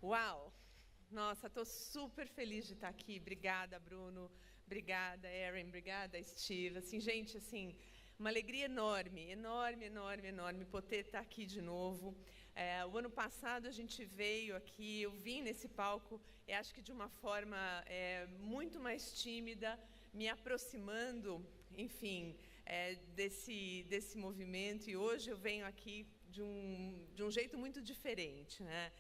Uau! Nossa, estou super feliz de estar aqui. Obrigada, Bruno. Obrigada, Erin. Obrigada, Steve. Assim, gente, assim, uma alegria enorme, enorme, enorme, enorme poder estar aqui de novo. O ano passado a gente veio aqui, eu vim nesse palco, acho que de uma forma muito mais tímida, me aproximando, enfim, desse movimento. E hoje eu venho aqui de um jeito muito diferente, né?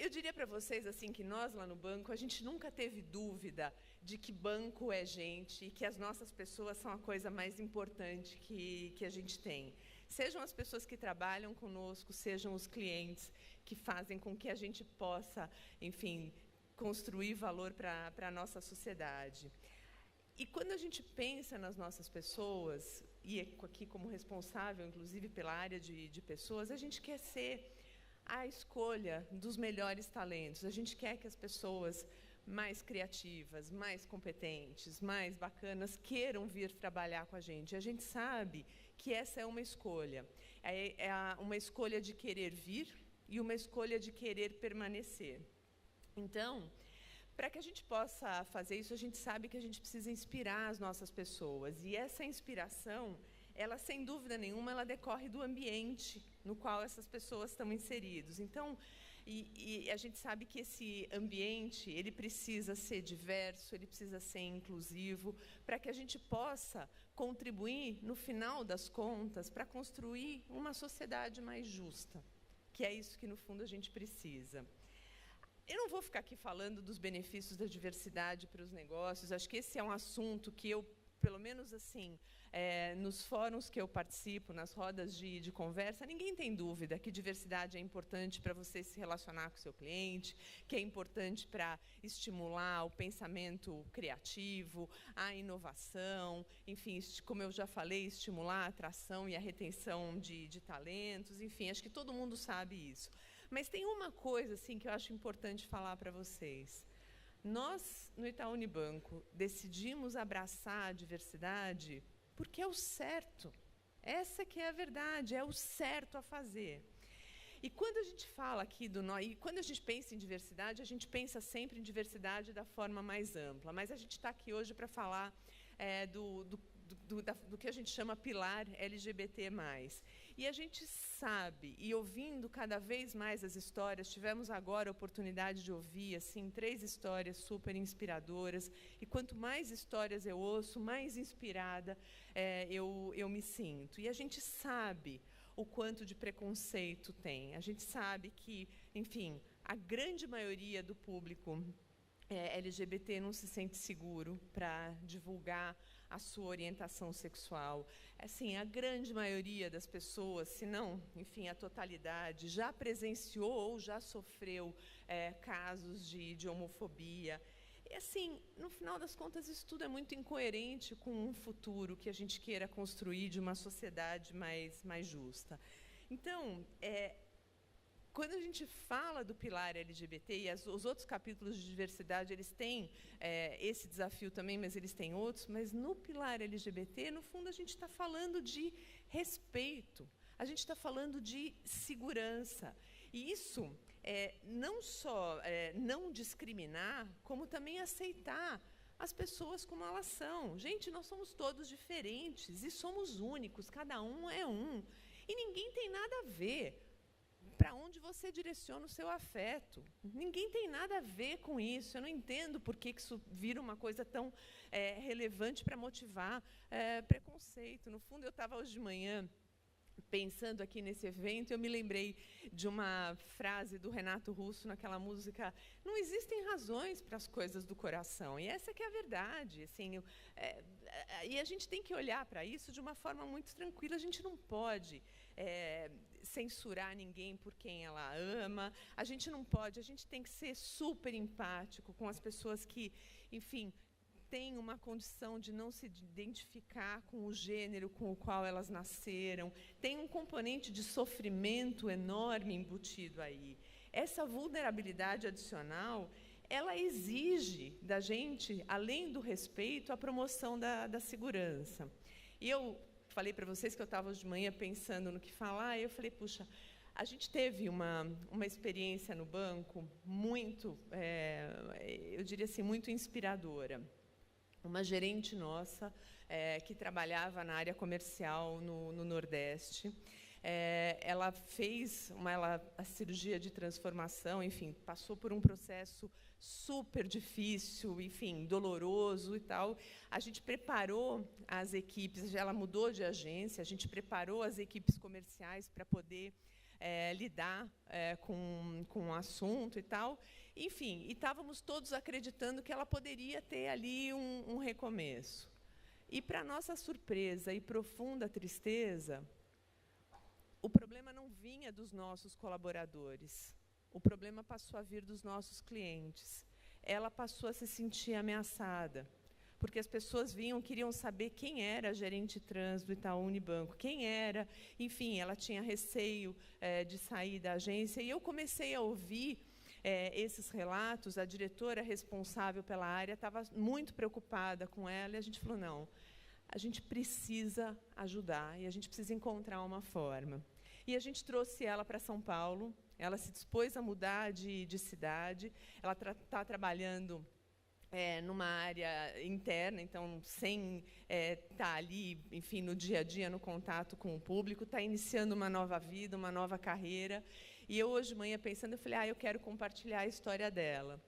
Eu diria para vocês assim que nós lá no banco a gente nunca teve dúvida de que banco é gente e que as nossas pessoas são a coisa mais importante que a gente tem. Sejam as pessoas que trabalham conosco, sejam os clientes que fazem com que a gente possa, enfim, construir valor para a nossa sociedade. E quando a gente pensa nas nossas pessoas, e aqui como responsável, inclusive, pela área de pessoas, a gente quer ser a escolha dos melhores talentos. A gente quer que as pessoas mais criativas, mais competentes, mais bacanas queiram vir trabalhar com a gente. E a gente sabe que essa é uma escolha. Uma escolha de querer vir e uma escolha de querer permanecer. Então, para que a gente possa fazer isso, a gente sabe que a gente precisa inspirar as nossas pessoas. E essa inspiração, ela, sem dúvida nenhuma, ela decorre do ambiente no qual essas pessoas estão inseridas. Então, a gente sabe que esse ambiente, ele precisa ser diverso, ele precisa ser inclusivo, para que a gente possa contribuir, no final das contas, para construir uma sociedade mais justa, que é isso que, no fundo, a gente precisa. Eu não vou ficar aqui falando dos benefícios da diversidade para os negócios. Acho que esse é um assunto que eu, pelo menos assim, nos fóruns que eu participo, nas rodas de conversa, ninguém tem dúvida que diversidade é importante para você se relacionar com o seu cliente, que é importante para estimular o pensamento criativo, a inovação, enfim, como eu já falei, estimular a atração e a retenção de talentos, enfim, acho que todo mundo sabe isso. Mas tem uma coisa assim, que eu acho importante falar para vocês. Nós, no Itaú Unibanco, decidimos abraçar a diversidade porque é o certo. Essa que é a verdade, é o certo a fazer. E quando a gente fala aqui e quando a gente pensa em diversidade, a gente pensa sempre em diversidade da forma mais ampla. Mas a gente está aqui hoje para falar do que a gente chama pilar LGBT+. E a gente sabe, e ouvindo cada vez mais as histórias, tivemos agora a oportunidade de ouvir assim, 3 histórias super inspiradoras, e quanto mais histórias eu ouço, mais inspirada eu me sinto. E a gente sabe o quanto de preconceito tem. A gente sabe que, enfim, a grande maioria do público LGBT não se sente seguro para divulgar a sua orientação sexual. Assim, a grande maioria das pessoas, se não, enfim, a totalidade, já presenciou ou já sofreu casos de homofobia. E, assim, no final das contas, isso tudo é muito incoerente com um futuro que a gente queira construir de uma sociedade mais justa. Então, quando a gente fala do pilar LGBT, e os outros capítulos de diversidade, eles têm esse desafio também, mas eles têm outros, mas no pilar LGBT, no fundo, a gente está falando de respeito, a gente está falando de segurança. E isso não só não discriminar, como também aceitar as pessoas como elas são. Gente, nós somos todos diferentes e somos únicos, cada um é um. E ninguém tem nada a ver para onde você direciona o seu afeto. Ninguém tem nada a ver com isso. Eu não entendo por que isso vira uma coisa tão relevante para motivar preconceito. No fundo, eu estava hoje de manhã pensando aqui nesse evento, eu me lembrei de uma frase do Renato Russo naquela música: não existem razões para as coisas do coração. E essa que é a verdade. Assim, e a gente tem que olhar para isso de uma forma muito tranquila. A gente não pode censurar ninguém por quem ela ama. A gente não pode. A gente tem que ser super empático com as pessoas que, enfim, têm uma condição de não se identificar com o gênero com o qual elas nasceram. Tem um componente de sofrimento enorme embutido aí. Essa vulnerabilidade adicional, ela exige da gente, além do respeito, a promoção da segurança. E eu falei para vocês que eu estava hoje de manhã pensando no que falar, e eu falei, puxa, A gente teve uma experiência no banco muito, eu diria assim, muito inspiradora. Uma gerente nossa, que trabalhava na área comercial no Nordeste, ela fez a cirurgia de transformação, enfim, passou por um processo super difícil, enfim, doloroso e tal. A gente preparou as equipes, ela mudou de agência, a gente preparou as equipes comerciais para poder lidar com o assunto e tal. Enfim, e estávamos todos acreditando que ela poderia ter ali um recomeço. E, para nossa surpresa e profunda tristeza, o problema não vinha dos nossos colaboradores. O problema passou a vir dos nossos clientes. Ela passou a se sentir ameaçada, porque as pessoas queriam saber quem era a gerente trans do Itaú Unibanco, quem era, enfim, ela tinha receio de sair da agência, e eu comecei a ouvir esses relatos. A diretora responsável pela área estava muito preocupada com ela, e a gente falou, não, a gente precisa ajudar, e a gente precisa encontrar uma forma. E a gente trouxe ela para São Paulo, ela se dispôs a mudar de cidade, ela está trabalhando numa área interna, então, sem estar ali, enfim, no dia a dia, no contato com o público, está iniciando uma nova vida, uma nova carreira. E eu, hoje de manhã, pensando, eu falei, eu quero compartilhar a história dela.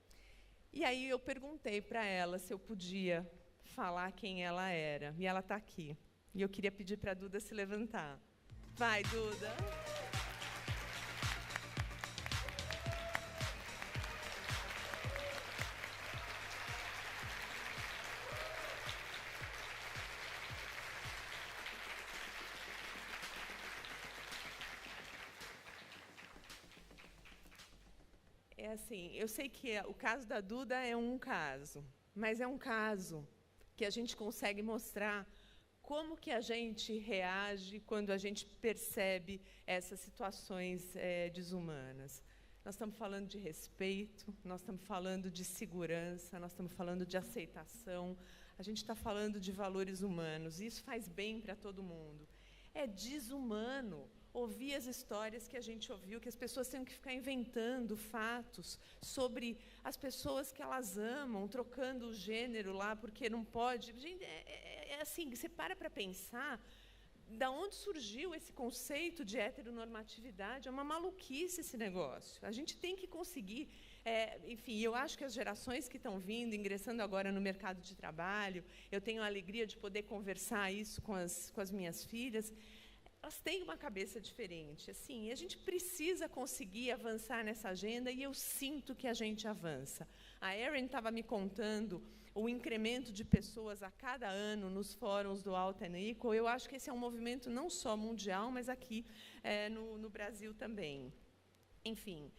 E aí eu perguntei para ela se eu podia falar quem ela era. E ela está aqui. E eu queria pedir para a Duda se levantar. Vai, Duda! Assim, eu sei que o caso da Duda é um caso, mas é um caso que a gente consegue mostrar como que a gente reage quando a gente percebe essas situações desumanas. Nós estamos falando de respeito, nós estamos falando de segurança, nós estamos falando de aceitação, a gente está falando de valores humanos, e isso faz bem para todo mundo. É desumano ouvir as histórias que a gente ouviu, que as pessoas têm que ficar inventando fatos sobre as pessoas que elas amam, trocando o gênero lá, porque não pode. Gente, assim, você para pensar, da onde surgiu esse conceito de heteronormatividade? É uma maluquice esse negócio. A gente tem que conseguir... enfim, eu acho que as gerações que estão vindo, ingressando agora no mercado de trabalho, eu tenho a alegria de poder conversar isso com as minhas filhas, elas têm uma cabeça diferente, assim, e a gente precisa conseguir avançar nessa agenda, e eu sinto que a gente avança. A Erin estava me contando o incremento de pessoas a cada ano nos fóruns do Alt & Equal. Eu acho que esse é um movimento não só mundial, mas aqui no Brasil também. Enfim,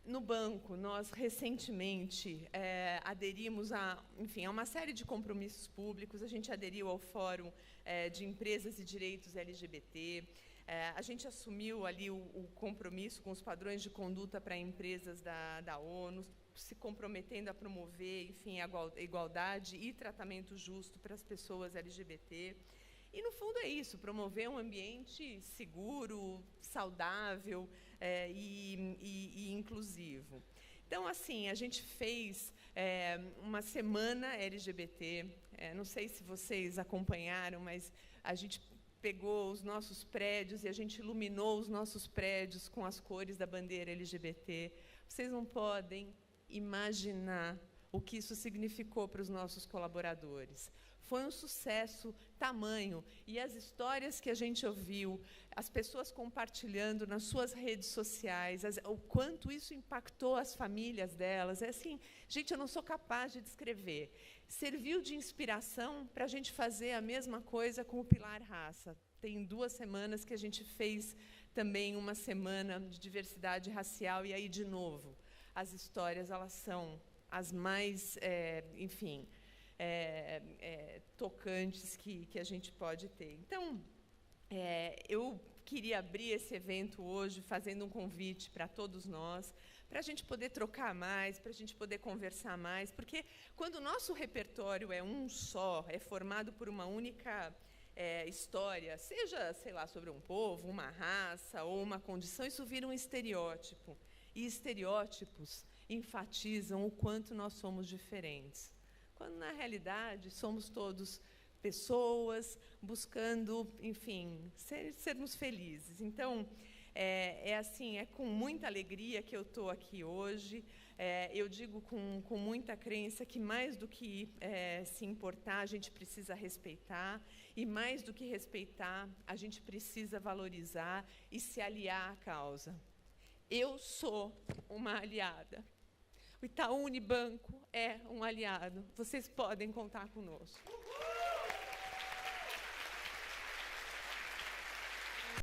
no banco, nós recentemente aderimos a uma série de compromissos públicos. A gente aderiu ao Fórum de Empresas e Direitos LGBT. A gente assumiu ali o compromisso com os padrões de conduta para empresas da ONU, se comprometendo a promover, enfim, a igualdade e tratamento justo para as pessoas LGBT. E, no fundo, é isso, promover um ambiente seguro, saudável e inclusivo. Então, assim, a gente fez uma semana LGBT, não sei se vocês acompanharam, mas a gente pegou os nossos prédios e a gente iluminou os nossos prédios com as cores da bandeira LGBT. Vocês não podem imaginar o que isso significou para os nossos colaboradores. Foi um sucesso tamanho, e as histórias que a gente ouviu, as pessoas compartilhando nas suas redes sociais, o quanto isso impactou as famílias delas, assim, gente, eu não sou capaz de descrever. Serviu de inspiração para a gente fazer a mesma coisa com o Pilar Raça. Tem 2 semanas que a gente fez também uma semana de diversidade racial, e aí, de novo, as histórias, elas são as mais, enfim, tocantes que a gente pode ter. Então, eu queria abrir esse evento hoje fazendo um convite para todos nós, para a gente poder trocar mais, para a gente poder conversar mais, porque quando o nosso repertório é um só, é formado por uma única história, seja, sei lá, sobre um povo, uma raça ou uma condição, isso vira um estereótipo. E estereótipos enfatizam o quanto nós somos diferentes, quando, na realidade, somos todos pessoas buscando, enfim, sermos felizes. Então, é com muita alegria que eu estou aqui hoje. Eu digo com muita crença que, mais do que se importar, a gente precisa respeitar, e mais do que respeitar, a gente precisa valorizar e se aliar à causa. Eu sou uma aliada. O Itaú Unibanco é um aliado. Vocês podem contar conosco.